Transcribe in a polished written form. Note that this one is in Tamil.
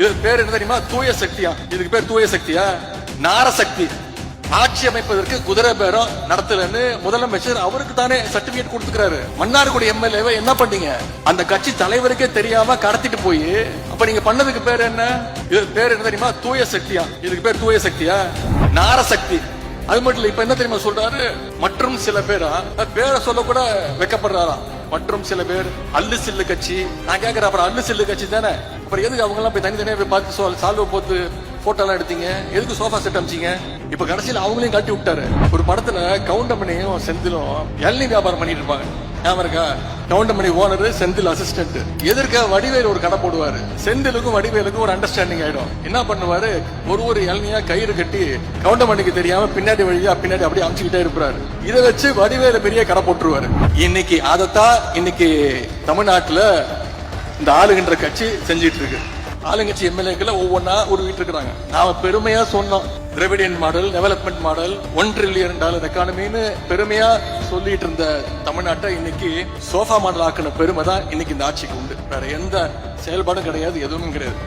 இது பேர் என்ன தெரியுமா? தூய சக்தியா. இதுக்கு பேர் தூய சக்தியா? நாரசக்தி. ஆட்சி அமைப்பதற்கு குதிரை பேரம் நடத்தலன்னு முதலமைச்சர் அவருக்கு தானே சர்டிபிகேட் கொடுத்துக்கிறாரு. மன்னார்குடி எம்எல்ஏவை என்ன பண்ணீங்க? அந்த கட்சி தலைவருக்கே தெரியாம கடத்திட்டு போய் அப்ப நீங்க பண்ணதுக்கு பேர் என்ன? இது பேர் என்ன தெரியுமா? தூய சக்தியா. இதுக்கு பேர் தூய சக்தியா? நாரசக்தி. அது மட்டும் இல்ல, இப்ப என்ன தெரியுமா சொல்றாரு? மற்றும் சில பேரா பேரை சொல்ல கூட வெக்கப்படுறாராம். மற்றும் சில பேர் அல்லு சில்லு கட்சி. நான் கேக்குறேன், அப்புறம் அல்லு சில்லு கட்சி தானே, அப்புறம் எதுக்கு அவங்க எல்லாம் போய் தனித்தனியா போய் பார்த்து சால்வ போட்டு போட்டோ எல்லாம் எடுத்தீங்க? எதுக்கு சோஃபா செட் அமைச்சீங்க? இப்ப கடைசியில் அவங்களையும் கட்டி விட்டாரு. ஒரு படத்துல கவுண்டமணியும் செந்திலும் இளநீ வியாபாரம் பண்ணிட்டு இருப்பாங்க. ஞாபகம் இருக்கா? Goundamani owner, Senthil assistant. எதிர்க்க வடிவேல் ஒரு கடை போடுவாரு. செந்திலுக்கும் வடிவேலுக்கும் ஒரு அண்டர்ஸ்டாண்டிங் ஆயிடும். என்ன பண்ணுவாரு? ஒரு இளநியா கயிறு கட்டி கவுண்டமணிக்கு தெரியாம பின்னாடி வழியா பின்னாடி அப்படியே அமுச்சுக்கிட்டே இருப்பாரு. இதை வச்சு வடிவேல பெரிய கடை போட்டுருவாரு. இன்னைக்கு அதைத்தான் இன்னைக்கு தமிழ்நாட்டுல இந்த ஆளுகின்ற கட்சி செஞ்சிட்டு இருக்கு. ஆளுங்கட்சி எம்எல்ஏக்களை ஒவ்வொன்னா உருவிட்டு இருக்கிறாங்க. நாம பெருமையா சொன்னோம், Dravidian model, development model, $1 trillion எக்கானமின்னு பெருமையா சொல்லிட்டு இருந்த தமிழ்நாட்டை இன்னைக்கு சோஃபா மாடல் ஆக்கின பெருமை தான் இன்னைக்கு இந்த ஆட்சிக்கு உண்டு. வேற எந்த செயல்பாடும் கிடையாது, எதுவும் கிடையாது.